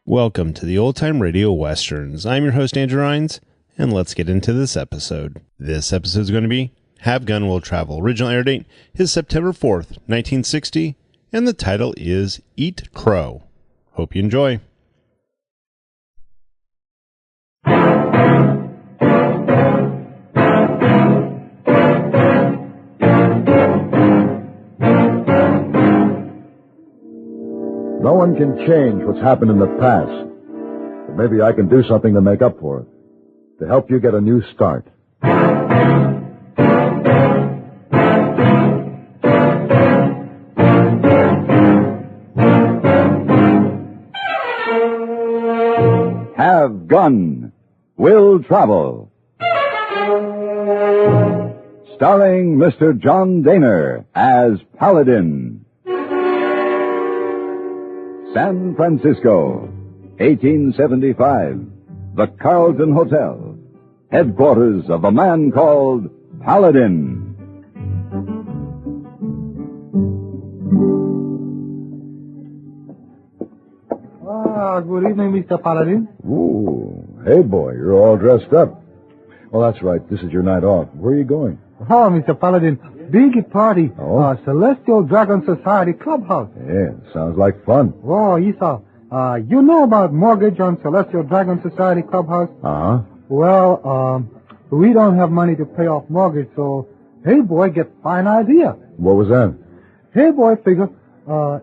Welcome to the Old Time Radio Westerns. I'm your host, Andrew Rines, and let's get into this episode. This episode is going to be Have Gun Will Travel. Original air date is September 4th, 1960, and the title is Eat Crow. Hope you enjoy. No one can change what's happened in the past. But maybe I can do something to make up for it. To help you get a new start. Have Gun Will Travel. Starring Mr. John Dehner as Paladin. San Francisco, 1875. The Carlton Hotel, headquarters of a man called Paladin. Good evening, Mr. Paladin. Ooh, hey boy, you're all dressed up. Oh, that's right, this is your night off. Where are you going? Oh, Mr. Paladin, big party. Oh? Celestial Dragon Society Clubhouse. Yeah, sounds like fun. Oh, Esau, you know about mortgage on Celestial Dragon Society Clubhouse? Uh-huh. Well, we don't have money to pay off mortgage, so Hey Boy get fine idea. What was that? Hey Boy figure,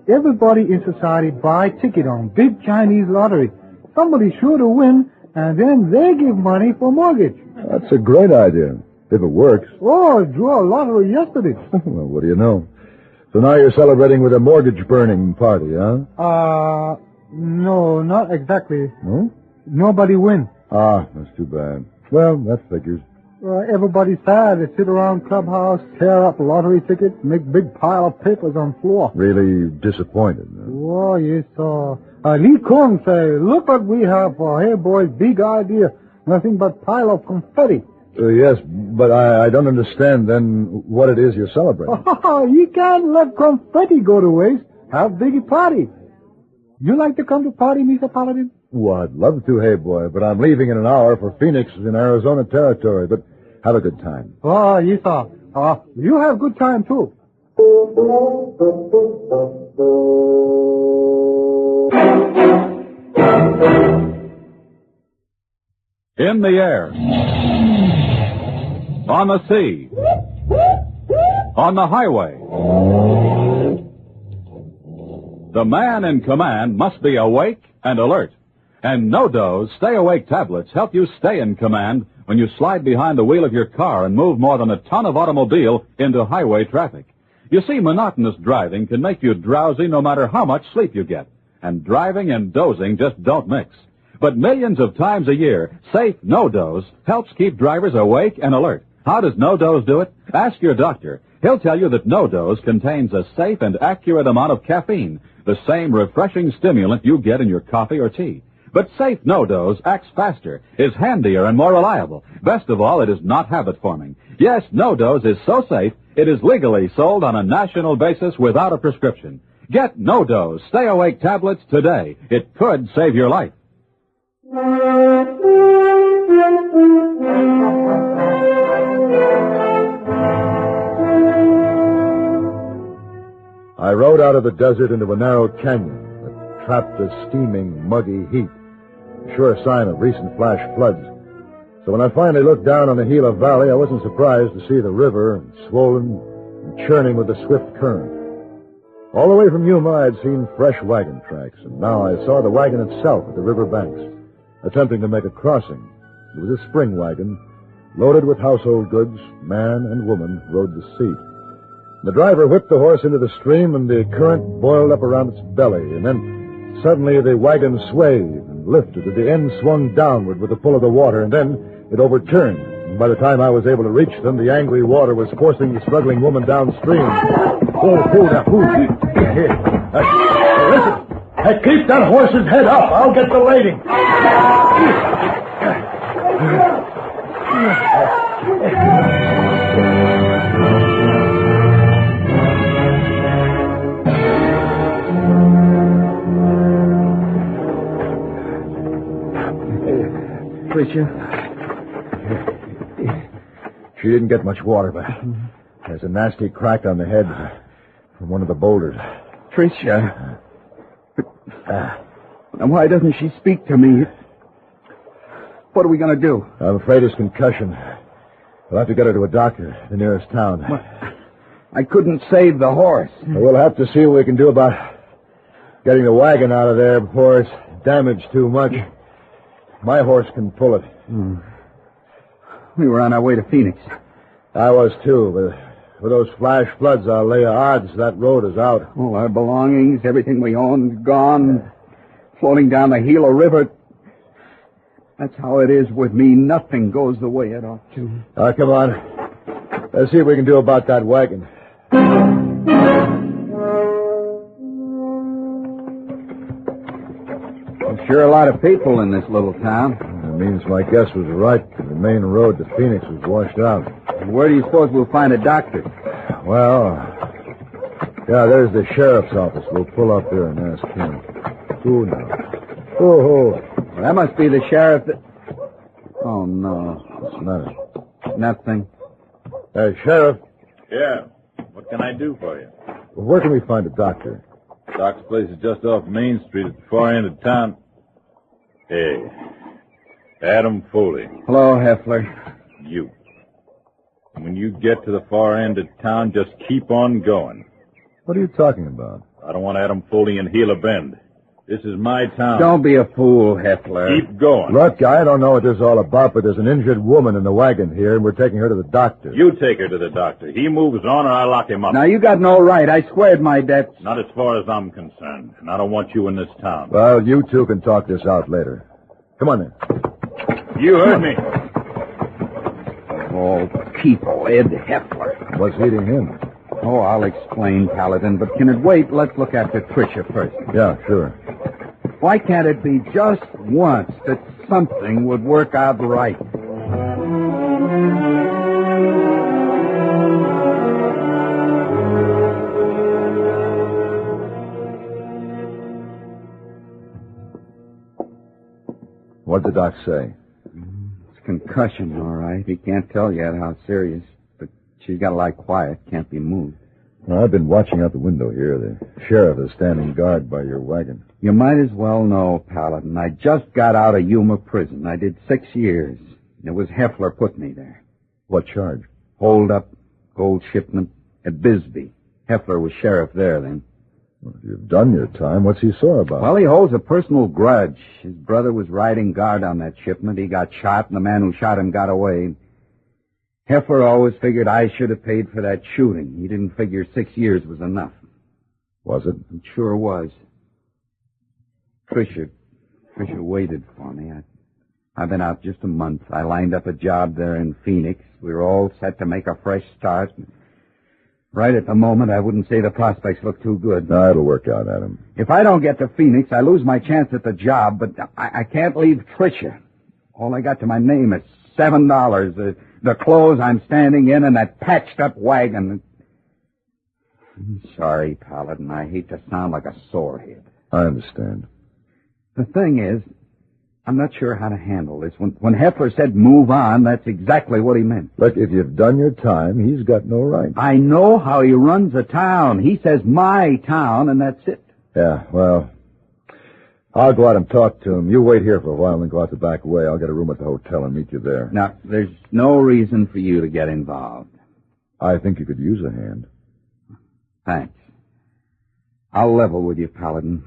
everybody in society buy ticket on big Chinese lottery. Somebody sure to win, and then they give money for mortgage. That's a great idea, if it works. Oh, I drew a lottery yesterday. Well, what do you know? So now you're celebrating with a mortgage burning party, huh? No, not exactly. No? Nobody win. Ah, that's too bad. Well, that figures. Everybody's sad. They sit around clubhouse, tear up lottery tickets, make big pile of papers on floor. Really disappointed, huh? Oh, yes, Lee Kong say, look what we have for Hey Boy's big idea. Nothing but pile of confetti. Yes, but I don't understand then what it is you're celebrating. Oh, you can't let confetti go to waste. Have biggie party. You like to come to party, Mr. Paladin? Well, I'd love to, hey boy, but I'm leaving in an hour for Phoenix in Arizona Territory. But have a good time. Oh, yes, sir. You have good time, too. In the air. On the sea. On the highway. The man in command must be awake and alert. And NoDoz Stay Awake tablets help you stay in command when you slide behind the wheel of your car and move more than a ton of automobile into highway traffic. You see, monotonous driving can make you drowsy no matter how much sleep you get. And driving and dozing just don't mix. But millions of times a year, safe NoDoz helps keep drivers awake and alert. How does NoDoz do it? Ask your doctor. He'll tell you that NoDoz contains a safe and accurate amount of caffeine, the same refreshing stimulant you get in your coffee or tea. But safe NoDoz acts faster, is handier, and more reliable. Best of all, it is not habit-forming. Yes, NoDoz is so safe, it is legally sold on a national basis without a prescription. Get NoDoz Stay Awake tablets today. It could save your life. I rode out of the desert into a narrow canyon that trapped a steaming, muggy heat. A sure sign of recent flash floods. So when I finally looked down on the Gila Valley, I wasn't surprised to see the river swollen and churning with the swift current. All the way from Yuma, I had seen fresh wagon tracks, and now I saw the wagon itself at the river banks, attempting to make a crossing. It was a spring wagon, loaded with household goods. Man and woman rode the seat. The driver whipped the horse into the stream, and the current boiled up around its belly, and then suddenly the wagon swayed and lifted, and the end swung downward with the pull of the water, and then it overturned. And by the time I was able to reach them, the angry water was forcing the struggling woman downstream. Here. Listen. Hey, keep that horse's head up. I'll get the lady. Tricia? She didn't get much water, but there's a nasty crack on the head from one of the boulders. Tricia? Now, why doesn't she speak to me? What are we going to do? I'm afraid it's concussion. We'll have to get her to a doctor, the nearest town. I couldn't save the horse. We'll have to see what we can do about getting the wagon out of there before it's damaged too much. My horse can pull it. We were on our way to Phoenix. I was too, but with those flash floods, I'll lay odds that road is out. All our belongings, everything we owned, gone, floating down the Gila River. That's how it is with me. Nothing goes the way it ought to. Come on. Let's see what we can do about that wagon. There's sure a lot of people in this little town. That means my guess was right. The main road to Phoenix was washed out. Where do you suppose we'll find a doctor? Well, yeah, there's the sheriff's office. We'll pull up there and ask him. Who now? Oh. Well, that must be the sheriff that... Oh, no. What's the matter? Nothing. Sheriff. Yeah. What can I do for you? Where can we find a doctor? Doc's place is just off Main Street at the far end of town. Hey. Adam Foley. Hello, Heffler. You. When you get to the far end of town, just keep on going. What are you talking about? I don't want Adam Foley in Gila Bend. This is my town. Don't be a fool, Heffler. Keep going. Look, I don't know what this is all about, but there's an injured woman in the wagon here, and we're taking her to the doctor. You take her to the doctor. He moves on or I lock him up. Now, you got no right. I squared my debts. Not as far as I'm concerned. And I don't want you in this town. Well, you two can talk this out later. Come on, then. You heard me. Oh, people, Ed Heffler. What's eating him? Oh, I'll explain, Paladin, but can it wait? Let's look after Tricia first. Yeah, sure. Why can't it be just once that something would work out right? What'd the doc say? It's concussion, all right. He can't tell yet how serious, but she's got to lie quiet, can't be moved. Well, I've been watching out the window here. The sheriff is standing guard by your wagon. You might as well know, Paladin. I just got out of Yuma prison. I did 6 years. It was Heffler put me there. What charge? Hold up, gold shipment at Bisbee. Heffler was sheriff there then. Well, if you've done your time, what's he sore about? Well, he holds a personal grudge. His brother was riding guard on that shipment. He got shot, and the man who shot him got away. Heffler always figured I should have paid for that shooting. He didn't figure 6 years was enough. Was it? It sure was. Tricia waited for me. I've been out just a month. I lined up a job there in Phoenix. We were all set to make a fresh start. Right at the moment, I wouldn't say the prospects look too good. No, it'll work out, Adam. If I don't get to Phoenix, I lose my chance at the job, but I can't leave Tricia. All I got to my name is $7. The clothes I'm standing in and that patched-up wagon. Sorry, Paladin. I hate to sound like a sorehead. I understand. The thing is, I'm not sure how to handle this. When Heffler said move on, that's exactly what he meant. Look, if you've done your time, he's got no right. I know how he runs a town. He says my town, and that's it. Yeah, well, I'll go out and talk to him. You wait here for a while and then go out the back way. I'll get a room at the hotel and meet you there. Now, there's no reason for you to get involved. I think you could use a hand. Thanks. I'll level with you, Paladin.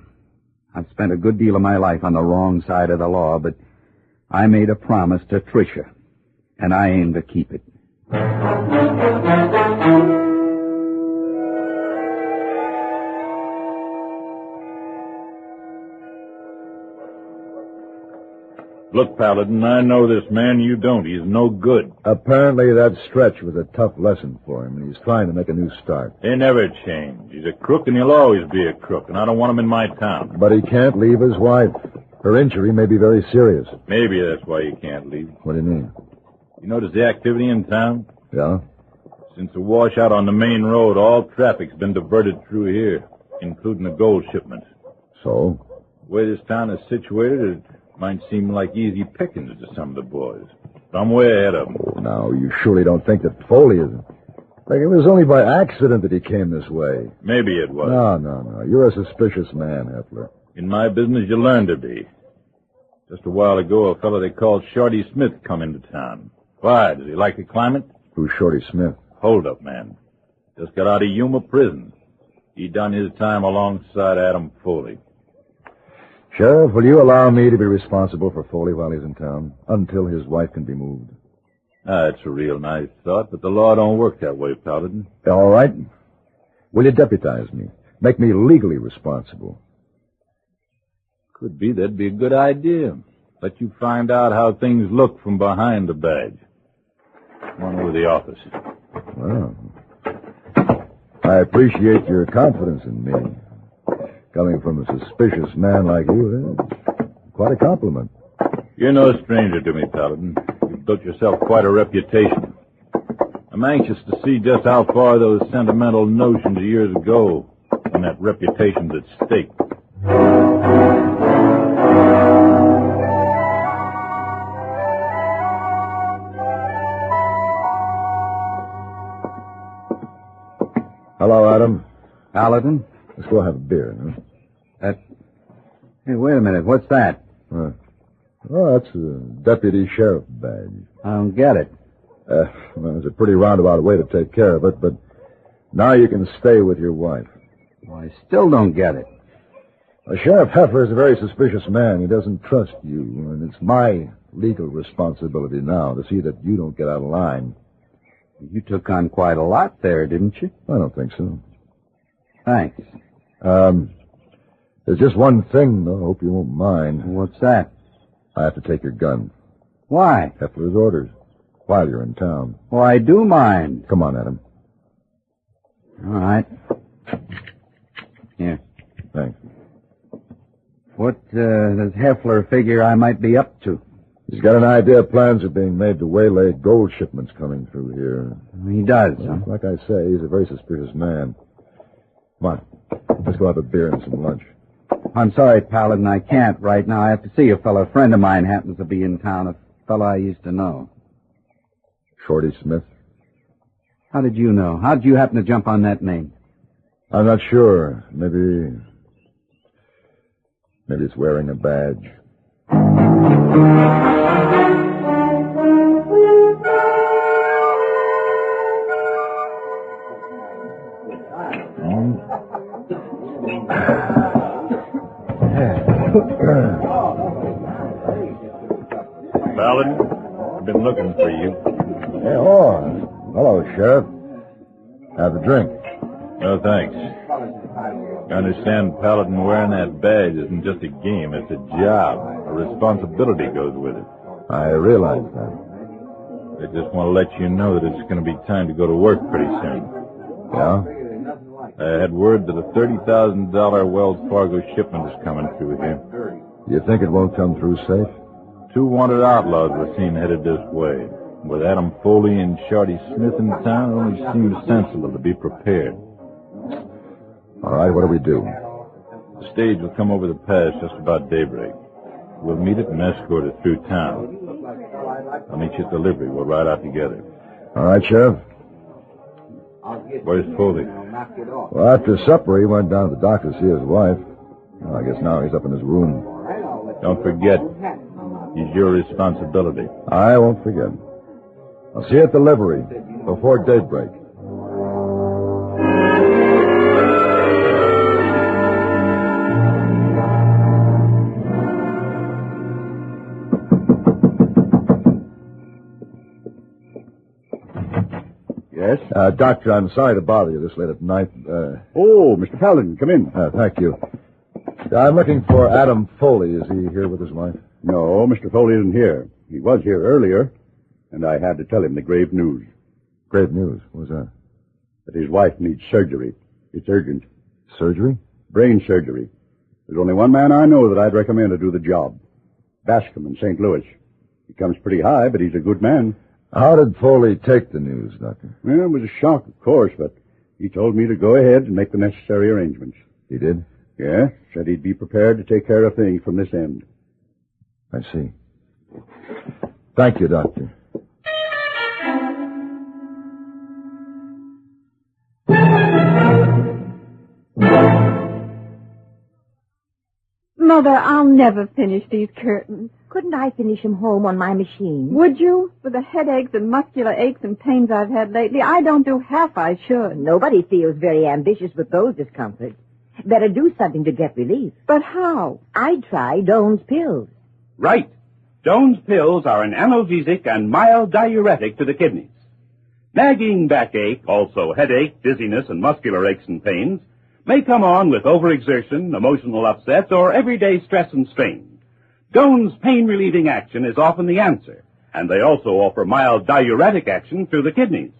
I've spent a good deal of my life on the wrong side of the law, but I made a promise to Tricia, and I aim to keep it. Look, Paladin, I know this man. You don't. He's no good. Apparently that stretch was a tough lesson for him, and he's trying to make a new start. They never change. He's a crook, and he'll always be a crook, and I don't want him in my town. But he can't leave his wife. Her injury may be very serious. Maybe that's why he can't leave. What do you mean? You notice the activity in town? Yeah? Since the washout on the main road, all traffic's been diverted through here, including the gold shipment. So? The way this town is situated, Might seem like easy pickings to some of the boys. I'm way ahead of them. Now, you surely don't think that Foley isn't. Like, it was only by accident that he came this way. Maybe it was. No. You're a suspicious man, Heffler. In my business, you learn to be. Just a while ago, a fellow they called Shorty Smith come into town. Why? Does he like the climate? Who's Shorty Smith? Hold-up man. Just got out of Yuma prison. He done his time alongside Adam Foley. Sheriff, will you allow me to be responsible for Foley while he's in town, until his wife can be moved? That's a real nice thought, but the law don't work that way, Paladin. All right. Will you deputize me? Make me legally responsible. Could be that'd be a good idea. Let you find out how things look from behind the badge. Come on over to the office. Well, I appreciate your confidence in me. Coming from a suspicious man like you, quite a compliment. You're no stranger to me, Paladin. You've built yourself quite a reputation. I'm anxious to see just how far those sentimental notions of years go when that reputation's at stake. Hello, Adam. Paladin? Let's go have a beer, huh? Hey, wait a minute. What's that? Oh, that's a deputy sheriff badge. I don't get it. Well, it's a pretty roundabout way to take care of it, but now you can stay with your wife. Well, I still don't get it. Sheriff Heffler is a very suspicious man. He doesn't trust you, and it's my legal responsibility now to see that you don't get out of line. You took on quite a lot there, didn't you? I don't think so. Thanks. There's just one thing, though. I hope you won't mind. What's that? I have to take your gun. Why? Heffler's orders. While you're in town. Oh, I do mind. Come on, Adam. All right. Here. Thanks. What does Heffler figure I might be up to? He's got an idea plans are being made to waylay gold shipments coming through here. He does, Well, huh? like I say, he's a very suspicious man. Come on. Let's go have a beer and some lunch. I'm sorry, Paladin, I can't right now. I have to see a fellow. A friend of mine happens to be in town, a fellow I used to know. Shorty Smith? How did you know? How did you happen to jump on that name? I'm not sure. Maybe it's wearing a badge. Paladin, I've been looking for you. Hey, hello, Sheriff. Have a drink. No, thanks. I understand Paladin wearing that badge isn't just a game, it's a job. A responsibility goes with it. I realize that. I just want to let you know that it's going to be time to go to work pretty soon. Yeah? I had word that a $30,000 Wells Fargo shipment is coming through here. You think it won't come through safe? 2 wanted outlaws were seen headed this way. With Adam Foley and Shorty Smith in town, it only seems sensible to be prepared. All right, what do we do? The stage will come over the pass just about daybreak. We'll meet it and escort it through town. I'll meet you at the livery. We'll ride out together. All right, Sheriff. Where's Foley? Well, after supper, he went down to the dock to see his wife. Well, I guess now he's up in his room. Don't forget, he's your responsibility. I won't forget. I'll see you at the livery before daybreak. Yes? Doctor, I'm sorry to bother you this late at night. Oh, Mr. Paladin, come in. Thank you. I'm looking for Adam Foley. Is he here with his wife? No, Mr. Foley isn't here. He was here earlier, and I had to tell him the grave news. Grave news. What was that? That his wife needs surgery. It's urgent. Surgery? Brain surgery. There's only one man I know that I'd recommend to do the job. Bascom in St. Louis. He comes pretty high, but he's a good man. How did Foley take the news, Doctor? Well, it was a shock, of course, but he told me to go ahead and make the necessary arrangements. He did? Yeah, said he'd be prepared to take care of things from this end. I see. Thank you, Doctor. Mother, I'll never finish these curtains. Couldn't I finish him home on my machine? Would you? With the headaches and muscular aches and pains I've had lately, I don't do half I should. Nobody feels very ambitious with those discomforts. Better do something to get relief. But how? I'd try Doan's pills. Right. Doan's pills are an analgesic and mild diuretic to the kidneys. Nagging backache, also headache, dizziness, and muscular aches and pains, may come on with overexertion, emotional upsets, or everyday stress and strain. Doan's pain-relieving action is often the answer, and they also offer mild diuretic action through the kidneys.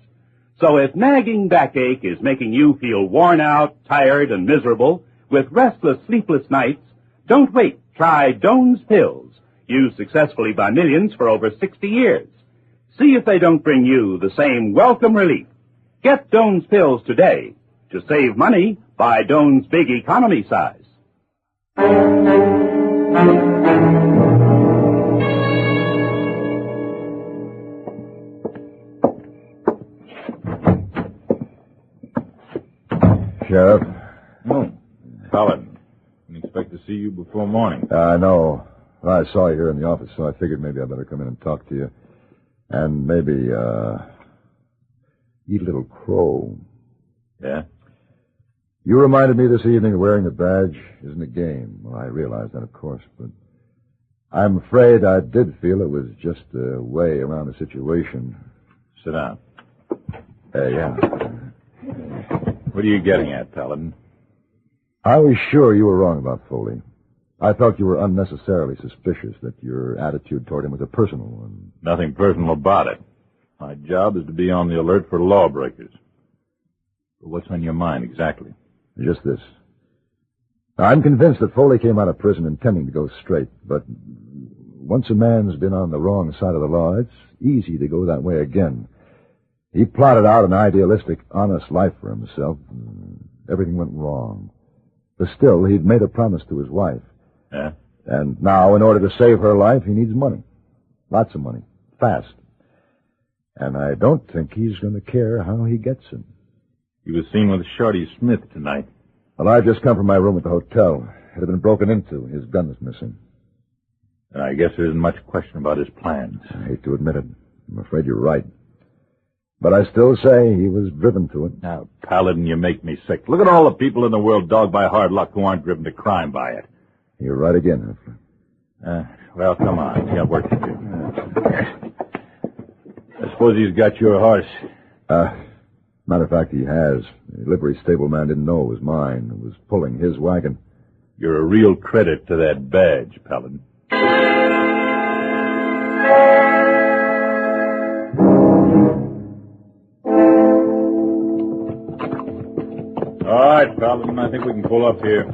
So if nagging backache is making you feel worn out, tired, and miserable, with restless, sleepless nights, don't wait. Try Doan's pills, used successfully by millions for over 60 years. See if they don't bring you the same welcome relief. Get Doan's pills today. To save money, buy Doan's big economy size. Sheriff? Oh, Paladin. Didn't expect to see you before morning. I know. I saw you here in the office, so I figured maybe I'd better come in and talk to you. And maybe, eat a little crow. Yeah? You reminded me this evening that wearing the badge isn't a game. Well, I realize that, of course, but I'm afraid I did feel it was just a way around the situation. Sit down. Yeah. What are you getting at, Paladin? I was sure you were wrong about Foley. I felt you were unnecessarily suspicious, that your attitude toward him was a personal one. Nothing personal about it. My job is to be on the alert for lawbreakers. But what's on your mind exactly? Just this. I'm convinced that Foley came out of prison intending to go straight, but once a man's been on the wrong side of the law, it's easy to go that way again. He plotted out an idealistic, honest life for himself. Everything went wrong. But still, he'd made a promise to his wife. Yeah? And now, in order to save her life, he needs money. Lots of money. Fast. And I don't think he's going to care how he gets it. He was seen with Shorty Smith tonight. Well, I've just come from my room at the hotel. It had been broken into. His gun was missing. And I guess there isn't much question about his plans. I hate to admit it. I'm afraid you're right. But I still say he was driven to it. Now, Paladin, you make me sick. Look at all the people in the world dogged by hard luck who aren't driven to crime by it. You're right again, Heffler. Well, come on. You got work to do. I suppose he's got your horse. Matter of fact, he has. The livery stableman didn't know it was mine. It was pulling his wagon. You're a real credit to that badge, Paladin. All right, Paladin, I think we can pull up here.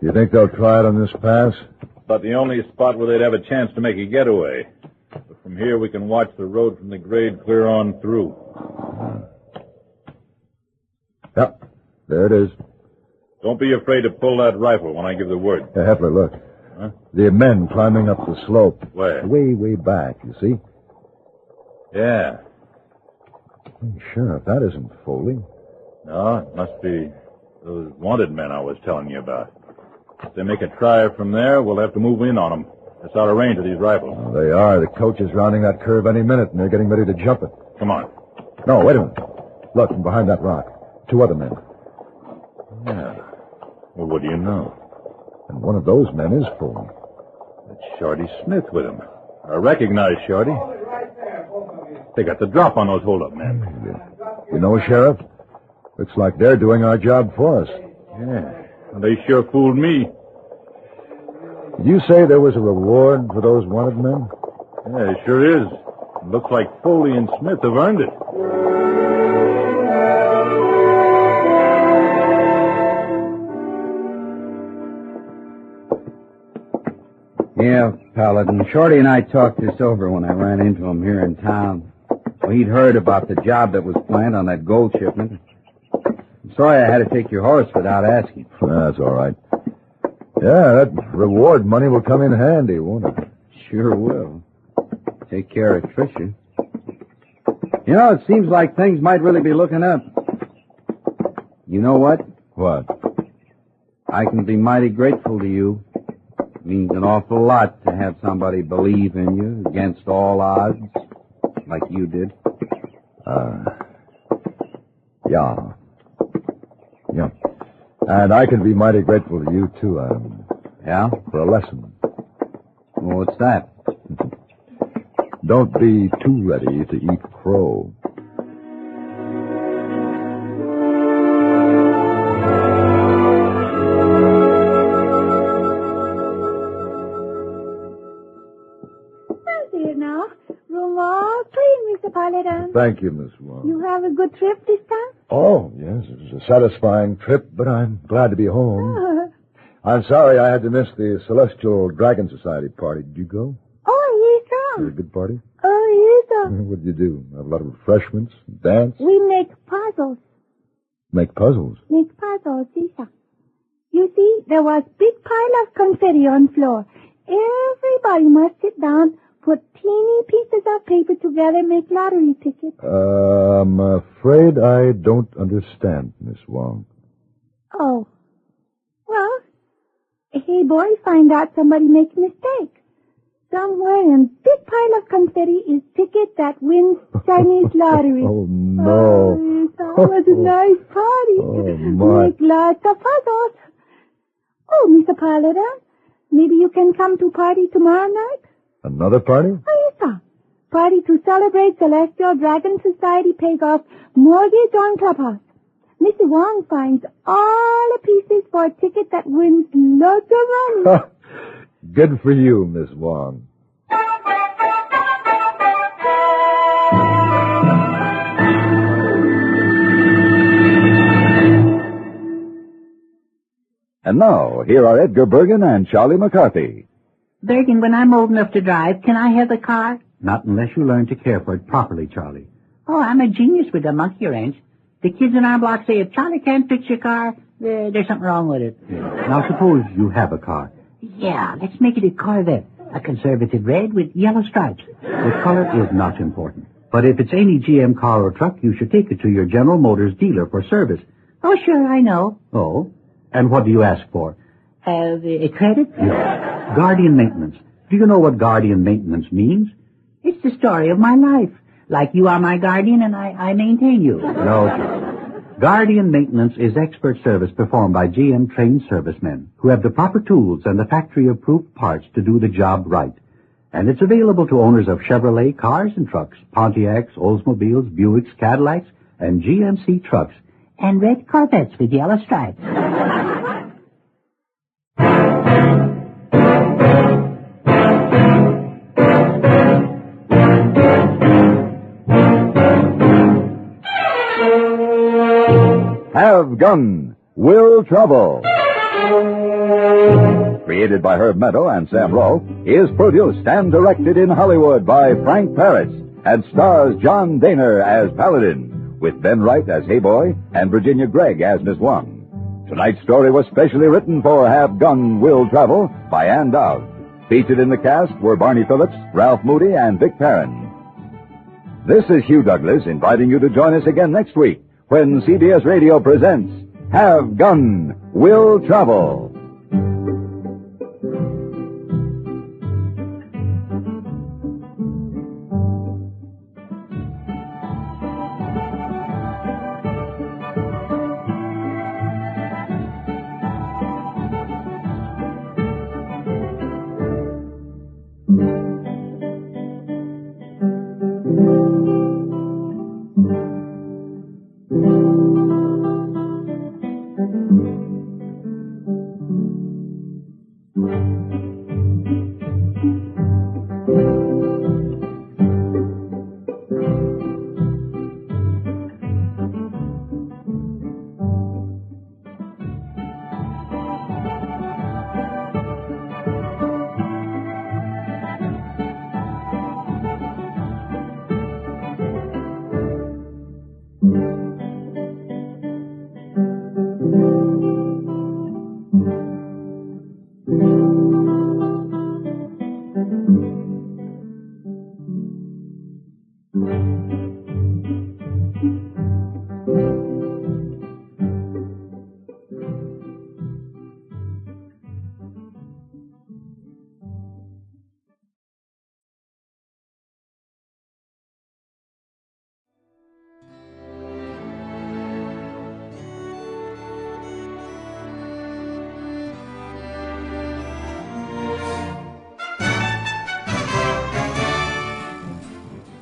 You think they'll try it on this pass? About the only spot where they'd have a chance to make a getaway. But from here, we can watch the road from the grade clear on through. Yep, there it is. Don't be afraid to pull that rifle when I give the word. Hey, Heffler, look. Huh? The men climbing up the slope. Where? Way back, you see? Yeah. Hey, Sheriff, that isn't Foley. No, it must be those wanted men I was telling you about. If they make a try from there, we'll have to move in on them. It's out of range of these rifles. Oh, they are. The coach is rounding that curve any minute, and they're getting ready to jump it. Come on. No, wait a minute. Look, from behind that rock. 2 other men. Yeah. Well, what do you know? And one of those men is Foley. It's Shorty Smith with him. I recognize Shorty. They got the drop on those hold-up men. You know, Sheriff, looks like they're doing our job for us. Yeah. Well, they sure fooled me. Did you say there was a reward for those wanted men? Yeah, it sure is. It looks like Foley and Smith have earned it. Yeah, Paladin. Shorty and I talked this over when I ran into him here in town. Well, he'd heard about the job that was planned on that gold shipment. I'm sorry I had to take your horse without asking. That's all right. Yeah, that reward money will come in handy, won't it? Sure will. Take care of Tricia. You know, it seems like things might really be looking up. You know what? What? I can be mighty grateful to you. It means an awful lot to have somebody believe in you against all odds, like you did. Yeah. Yeah. And I can be mighty grateful to you, too, Adam. Yeah? For a lesson. Well, what's that? Don't be too ready to eat crow. Here now. Room all clean, Mr. Paladin. Thank you, Miss Wong. You have a good trip this time? Oh, yes, it was a satisfying trip, but I'm glad to be home. I'm sorry I had to miss the Celestial Dragon Society party. Did you go? Oh, yes, Was it sir. a good party? Oh, yes, sir. What did you do? Have a lot of refreshments? Dance? We make puzzles. Make puzzles? Make puzzles, yes, sir. You see, there was big pile of confetti on floor. Everybody must sit down, put teeny pieces of paper together, make lottery tickets. I'm afraid I don't understand, Miss Wong. Oh. Well, hey, boy, find out somebody make a mistake. Somewhere in big pile of confetti is ticket that wins Chinese lottery. Oh, no. Oh, yes, that was a nice party. Oh, my. Make lots of puzzles. Oh, Mr. Paladin, maybe you can come to party tomorrow night? Another party? Oh, yes, sir. Party to celebrate Celestial Dragon Society paid off mortgage on Clubhouse. Mr. Wong finds all the pieces for a ticket that wins lots of money. Good for you, Miss Wong. And now, here are Edgar Bergen and Charlie McCarthy. Bergen, when I'm old enough to drive, can I have the car? Not unless you learn to care for it properly, Charlie. Oh, I'm a genius with the monkey wrench. The kids in our block say if Charlie can't fix your car, there's something wrong with it. Yeah. Now, suppose you have a car. Yeah, let's make it a Corvette. A conservative red with yellow stripes. The color is not important. But if it's any GM car or truck, you should take it to your General Motors dealer for service. Oh, sure, I know. Oh? And what do you ask for? A credit? Yes. Guardian maintenance. Do you know what guardian maintenance means? It's the story of my life. Like you are my guardian and I maintain you. No. Guardian maintenance is expert service performed by GM trained servicemen who have the proper tools and the factory-approved parts to do the job right. And it's available to owners of Chevrolet cars and trucks, Pontiacs, Oldsmobiles, Buicks, Cadillacs, and GMC trucks. And red Corvettes with yellow stripes. Have Gun, Will Travel. Created by Herb Meadow and Sam Rowe, is produced and directed in Hollywood by Frank Paris and stars John Daner as Paladin, with Ben Wright as Hayboy and Virginia Gregg as Miss One. Tonight's story was specially written for Have Gun, Will Travel by Ann Dowd. Featured in the cast were Barney Phillips, Ralph Moody, and Vic Perrin. This is Hugh Douglas inviting you to join us again next week when CBS Radio presents Have Gun, Will Travel.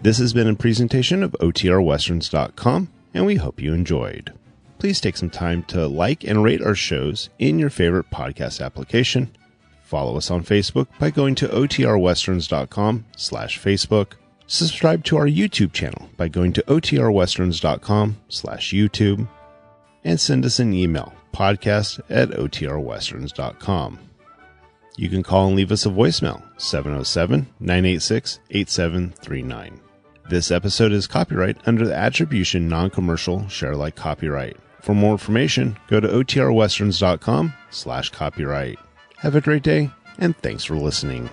This has been a presentation of OTRWesterns.com, and we hope you enjoyed. Please take some time to like and rate our shows in your favorite podcast application. Follow us on Facebook by going to OTRWesterns.com/Facebook. Subscribe to our YouTube channel by going to OTRWesterns.com/YouTube. And send us an email, podcast@OTRWesterns.com. You can call and leave us a voicemail, 707-986-8739. This episode is copyright under the Attribution Non-Commercial Share Alike Copyright. For more information, go to OTRWesterns.com/copyright. Have a great day, and thanks for listening.